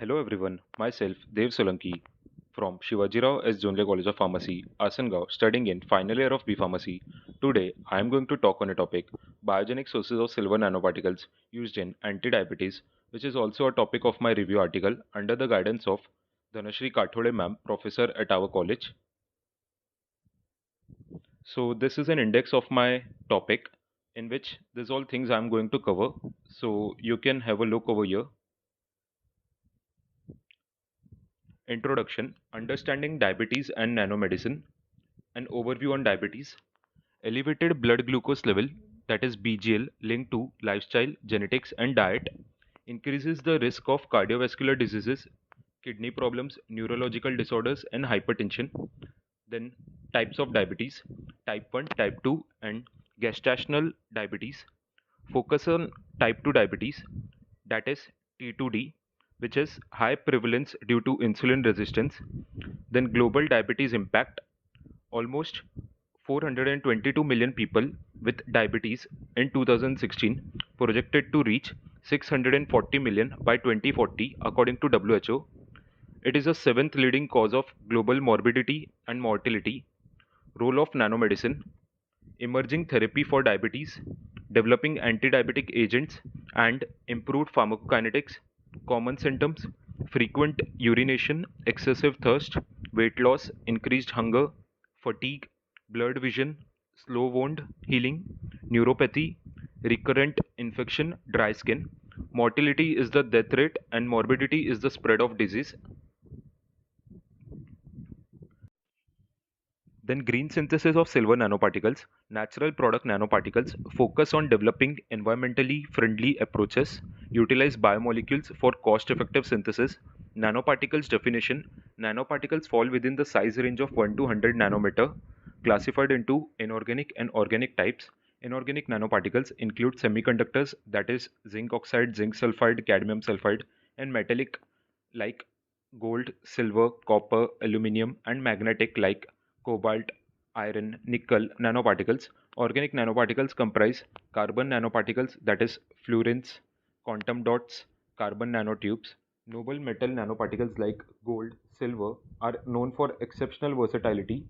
Hello everyone, myself Dev Solanki from Shivajirao S. Jonle College of Pharmacy, Asangao, studying in final year of B Pharmacy. Today I am going to talk on a topic biogenic sources of silver nanoparticles used in anti-diabetes, which is also a topic of my review article under the guidance of Dhanashri Kathode ma'am, professor at our college. So this is an index of my topic in which these all things I am going to cover. So you can have a look over here. Introduction, Understanding Diabetes and Nanomedicine, an overview on diabetes, elevated blood glucose level, that is BGL, linked to lifestyle, genetics, and diet, increases the risk of cardiovascular diseases, kidney problems, neurological disorders, and hypertension. Then, types of diabetes, type 1, type 2, and gestational diabetes. Focus on type 2 diabetes, that is T2D, which is high prevalence due to insulin resistance. Then, global diabetes impact, almost 422 million people with diabetes in 2016, projected to reach 640 million by 2040 according to WHO. It is the seventh leading cause of global morbidity and mortality. Role of nanomedicine, emerging therapy for diabetes, developing anti-diabetic agents and improved pharmacokinetics, common symptoms, frequent urination, excessive thirst, weight loss, increased hunger, fatigue, blurred vision, slow wound healing, neuropathy, recurrent infection, dry skin. Mortality is the death rate and morbidity is the spread of disease. Then green synthesis of silver nanoparticles, natural product nanoparticles focus on developing environmentally friendly approaches, utilize biomolecules for cost-effective synthesis. Nanoparticles definition, nanoparticles fall within the size range of 1 to 100 nanometer, classified into inorganic and organic types. Inorganic nanoparticles include semiconductors, that is zinc oxide, zinc sulfide, cadmium sulfide, and metallic like gold, silver, copper, aluminum, and magnetic like cobalt, iron, nickel nanoparticles. Organic nanoparticles comprise carbon nanoparticles, that is fluorines, quantum dots, carbon nanotubes. Noble metal nanoparticles like gold, silver are known for exceptional versatility.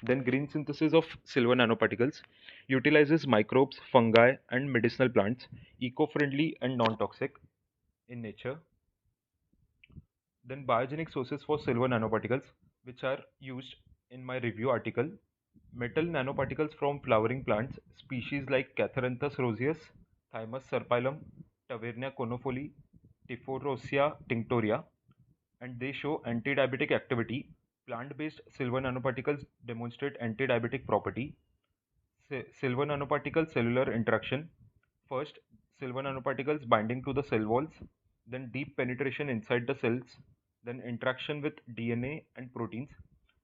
Then green synthesis of silver nanoparticles utilizes microbes, fungi, and medicinal plants, eco-friendly and non-toxic in nature. Then biogenic sources for silver nanoparticles, which are used in my review article. Metal nanoparticles from flowering plants, species like Catharanthus roseus, Thymus serpylum, Tavernia conifoli, Tiphorosia tinctoria, and they show anti-diabetic activity. Plant-based silver nanoparticles demonstrate anti-diabetic property. Silver nanoparticle cellular interaction. First, silver nanoparticles binding to the cell walls, then deep penetration inside the cells, then interaction with DNA and proteins,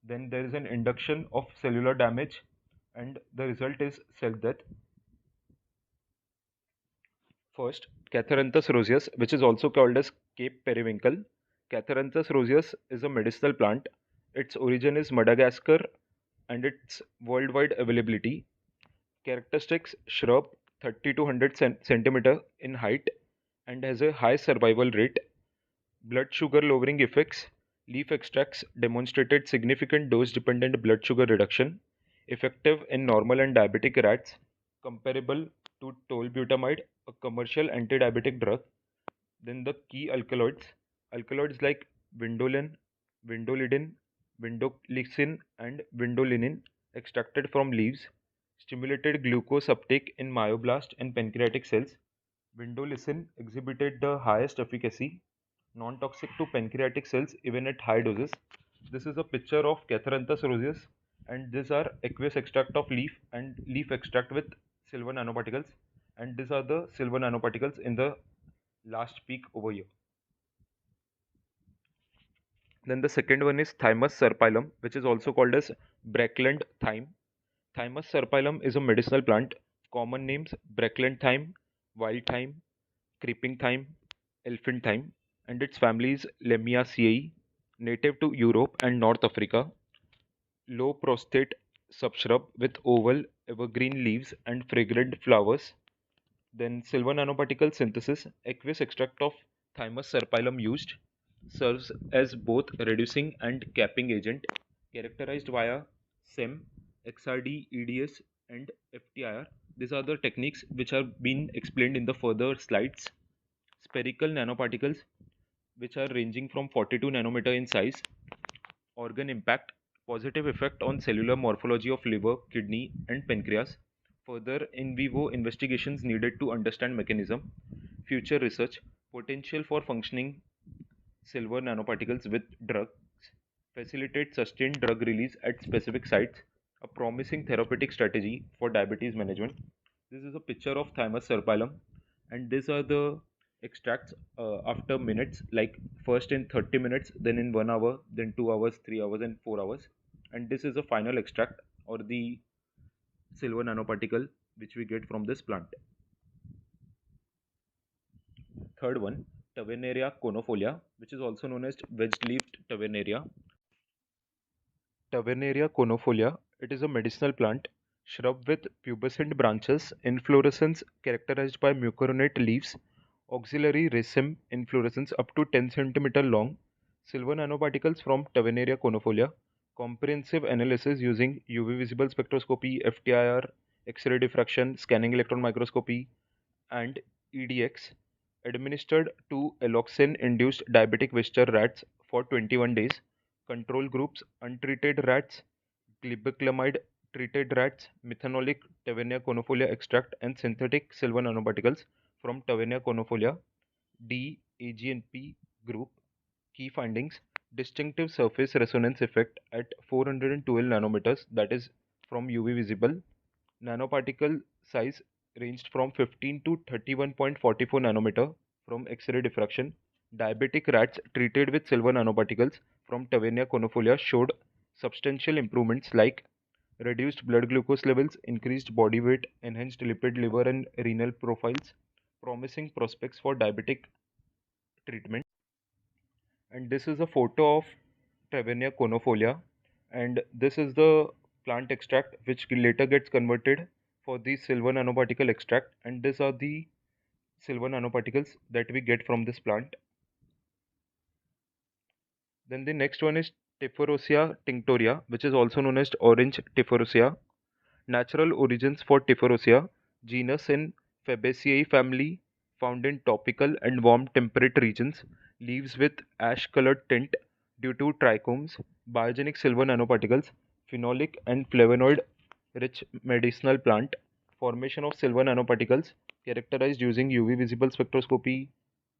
then there is an induction of cellular damage, and the result is cell death. First, Catharanthus roseus, which is also called as Cape periwinkle. Catharanthus roseus is a medicinal plant. Its origin is Madagascar and its worldwide availability. Characteristics: shrub, 30 to 100 centimeter in height and has a high survival rate. Blood sugar lowering effects. Leaf extracts demonstrated significant dose dependent blood sugar reduction, effective in normal and diabetic rats, comparable to tolbutamide, a commercial anti-diabetic drug. Then the key alkaloids. Alkaloids like vindolin, vindolidin, vindolicin, and vindolinin extracted from leaves stimulated glucose uptake in myoblast and pancreatic cells. Vindolicin exhibited the highest efficacy, non-toxic to pancreatic cells even at high doses. This is a picture of Catharanthus roseus, and these are aqueous extract of leaf and leaf extract with silver nanoparticles, and these are the silver nanoparticles in the last peak over here. Then the second one is Thymus serpylum, which is also called as Brackland thyme. Thymus serpylum is a medicinal plant. Common names: Brackland thyme, wild thyme, creeping thyme, elephant thyme, and its family is Lamiaceae, native to Europe and North Africa. Low prostate subshrub with oval evergreen leaves and fragrant flowers. Then silver nanoparticle synthesis, aqueous extract of Thymus serpylum used. serves as both reducing and capping agent, characterized via SEM, XRD, EDS, and FTIR. These are the techniques which are being explained in the further slides. Spherical nanoparticles, which are ranging from 42 nanometer in size. Organ impact, positive effect on cellular morphology of liver, kidney, and pancreas. Further in vivo investigations needed to understand mechanism. Future research, potential for functioning silver nanoparticles with drugs, facilitate sustained drug release at specific sites, a promising therapeutic strategy for diabetes management. This is a picture of thymus serpyllum, and these are the extracts after minutes, like first in 30 minutes, then in 1 hour, then 2 hours, 3 hours, and 4 hours. And this is a final extract or the silver nanoparticle which we get from this plant. Third one, Taveneria conifolia, which is also known as wedge-leaved Taveneria. Taveneria conifolia, it is a medicinal plant, shrub with pubescent branches, inflorescence characterized by mucoronate leaves, auxiliary raceme inflorescence up to 10 cm long, silver nanoparticles from Taveneria conifolia, comprehensive analysis using UV visible spectroscopy, FTIR, X-ray diffraction, scanning electron microscopy, and EDX, administered to alloxin-induced diabetic Western rats for 21 days. Control groups: untreated rats, glibenclamide treated rats, methanolic Tavenia conifolia extract, and synthetic silver nanoparticles from Tavenia conifolia. D. AGNP group. Key findings: distinctive surface resonance effect at 412 nanometers, that is from UV visible. Nanoparticle size ranged from 15 to 31.44 nanometer from X-ray diffraction. Diabetic rats treated with silver nanoparticles from Tavenia conifolia showed substantial improvements like reduced blood glucose levels, increased body weight, enhanced lipid, liver, and renal profiles, promising prospects for diabetic treatment. And this is a photo of Tavenia conifolia, and this is the plant extract which later gets converted for the silver nanoparticle extract, and these are the silver nanoparticles that we get from this plant. Then the next one is Tipharosia tinctoria, which is also known as orange Tipharosia. Natural origins for Tipharosia, genus in Fabaceae family, found in tropical and warm temperate regions, leaves with ash-colored tint due to trichomes, biogenic silver nanoparticles, phenolic and flavonoid-rich medicinal plant, formation of silver nanoparticles, characterized using UV visible spectroscopy,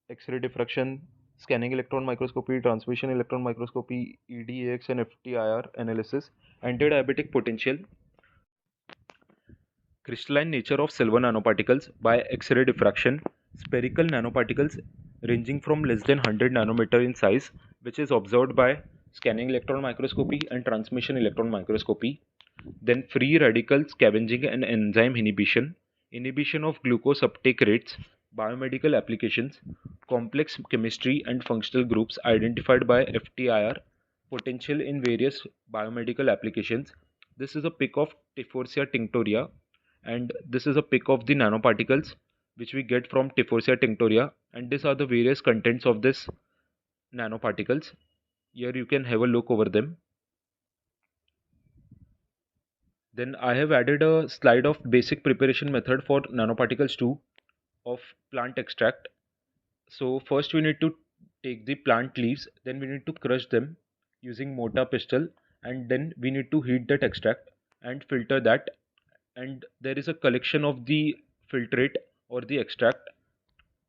X-ray diffraction, scanning electron microscopy, transmission electron microscopy, EDAX and FTIR analysis, antidiabetic potential, crystalline nature of silver nanoparticles by X-ray diffraction, spherical nanoparticles ranging from less than 100 nanometer in size, which is observed by scanning electron microscopy and transmission electron microscopy. Then free radical scavenging and enzyme inhibition, inhibition of glucose uptake rates, biomedical applications, complex chemistry and functional groups identified by FTIR, potential in various biomedical applications. This is a pic of Tipharosia tinctoria, and this is a pic of the nanoparticles which we get from Tipharosia tinctoria, and these are the various contents of this nanoparticles. Here you can have a look over them. Then I have added a slide of basic preparation method for nanoparticles too of plant extract. So first we need to take the plant leaves, then we need to crush them using mortar pestle, and then we need to heat that extract and filter that, and there is a collection of the filtrate or the extract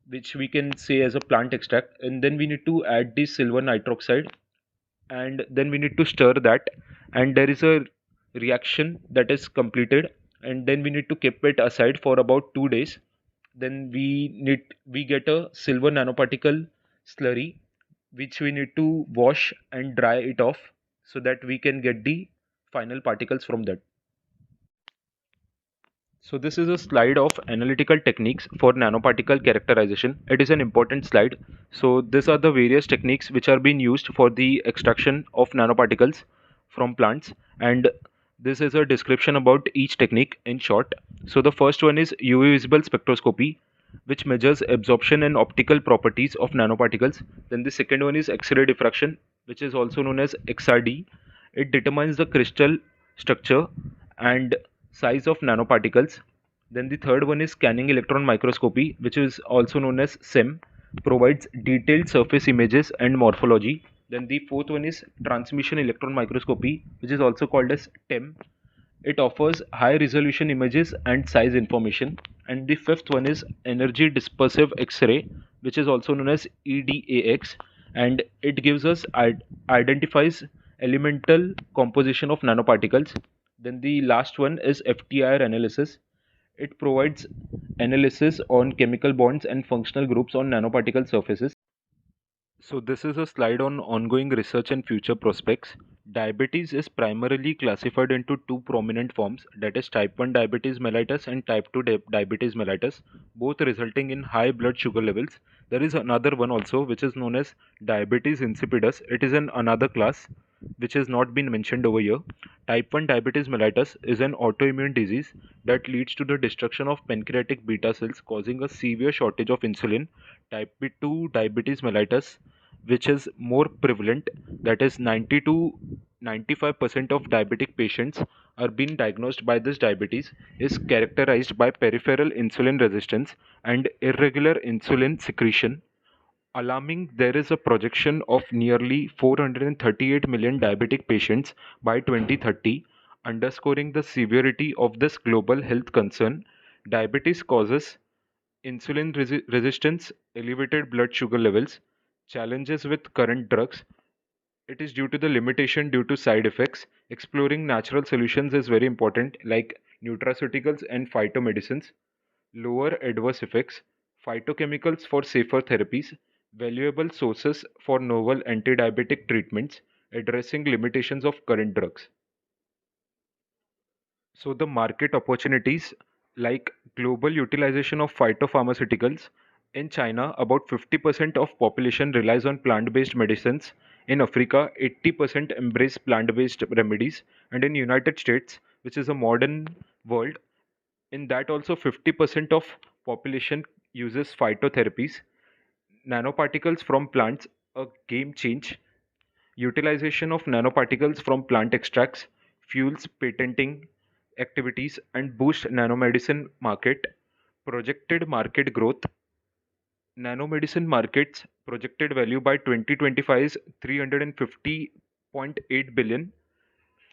which we can say as a plant extract, and then we need to add the silver nitroxide, and then we need to stir that, and there is a reaction that is completed, and then we need to keep it aside for about 2 days. Then we get a silver nanoparticle slurry which we need to wash and dry it off so that we can get the final particles from that. So this is a slide of analytical techniques for nanoparticle characterization. It is an important slide. So these are the various techniques which are being used for the extraction of nanoparticles from plants, and this is a description about each technique in short. So the first one is UV visible spectroscopy. which measures absorption and optical properties of nanoparticles. Then the second one is X-ray diffraction, which is also known as XRD. It determines the crystal structure and size of nanoparticles. Then the third one is scanning electron microscopy, which is also known as SEM, provides detailed surface images and morphology. Then the fourth one is transmission electron microscopy, which is also called as TEM. It offers high resolution images and size information. And the fifth one is energy dispersive X-ray, which is also known as EDAX, and it gives us identifies elemental composition of nanoparticles. Then the last one is FTIR analysis. It provides analysis on chemical bonds and functional groups on nanoparticle surfaces. So this is a slide on ongoing research and future prospects. Diabetes is primarily classified into two prominent forms, that is type 1 diabetes mellitus and type 2 diabetes mellitus, both resulting in high blood sugar levels. There is another one also which is known as diabetes insipidus. It is an another class which has not been mentioned over here. Type 1 diabetes mellitus is an autoimmune disease that leads to the destruction of pancreatic beta cells, causing a severe shortage of insulin. Type 2 diabetes mellitus, which is more prevalent, that is 90 to 95% of diabetic patients are being diagnosed by this diabetes, is characterized by peripheral insulin resistance and irregular insulin secretion. Alarming, there is a projection of nearly 438 million diabetic patients by 2030, underscoring the severity of this global health concern. Diabetes causes insulin resistance, elevated blood sugar levels, challenges with current drugs. It is due to the limitation due to side effects. Exploring natural solutions is very important, like nutraceuticals and phytomedicines, lower adverse effects, phytochemicals for safer therapies, valuable sources for novel anti-diabetic treatments, addressing limitations of current drugs. So the market opportunities, like global utilization of phytopharmaceuticals. In China, about 50% of population relies on plant-based medicines. In Africa, 80% embrace plant-based remedies. And in United States, which is a modern world, in that also 50% of population uses phytotherapies. Nanoparticles from plants, a game change. Utilization of nanoparticles from plant extracts fuels patenting activities and boost nanomedicine market. Projected market growth. Nanomedicine markets projected value by 2025 is 350.8 billion,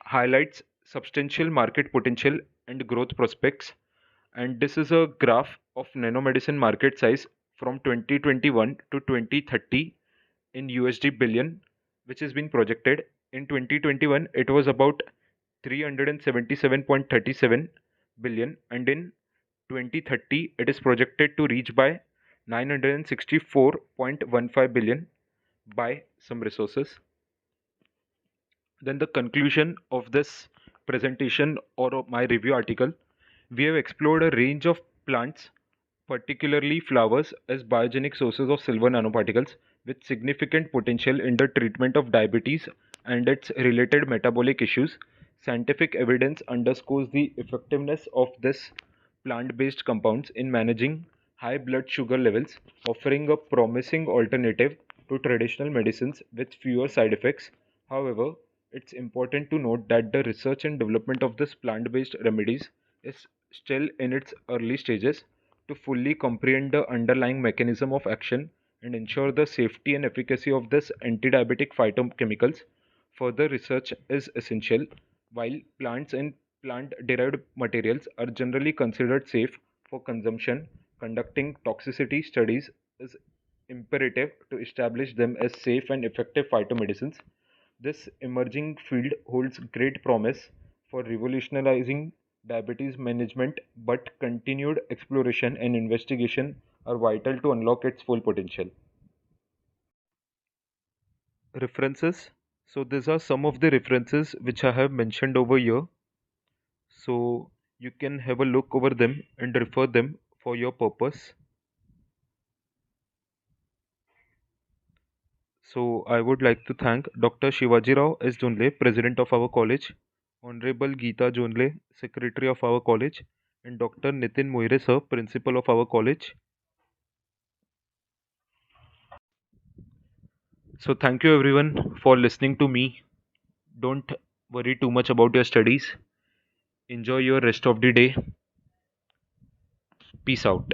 highlights substantial market potential and growth prospects. And this is a graph of nanomedicine market size from 2021 to 2030 in USD billion, which has been projected. In 2021, it was about 377.37 billion, and in 2030, it is projected to reach by 964.15 billion by some resources. Then the conclusion of this presentation or of my review article, we have explored a range of plants, particularly flowers, as biogenic sources of silver nanoparticles with significant potential in the treatment of diabetes and its related metabolic issues. Scientific evidence underscores the effectiveness of this plant-based compounds in managing high blood sugar levels, offering a promising alternative to traditional medicines with fewer side effects. However, it's important to note that the research and development of this plant-based remedies is still in its early stages. To fully comprehend the underlying mechanism of action and ensure the safety and efficacy of this antidiabetic phytochemicals, further research is essential. While plants and plant derived materials are generally considered safe for consumption, conducting toxicity studies is imperative to establish them as safe and effective phytomedicines. This emerging field holds great promise for revolutionizing diabetes management, but continued exploration and investigation are vital to unlock its full potential. References. So these are some of the references which I have mentioned over here. So you can have a look over them and refer them for your purpose. So I would like to thank Dr. Shivaji Rao S. Jonle, President of our college, Honorable Geeta Jonle, Secretary of our college, and Dr. Nitin Moire sir, Principal of our college. So, thank you everyone for listening to me. Don't worry too much about your studies. Enjoy your rest of the day. Peace out.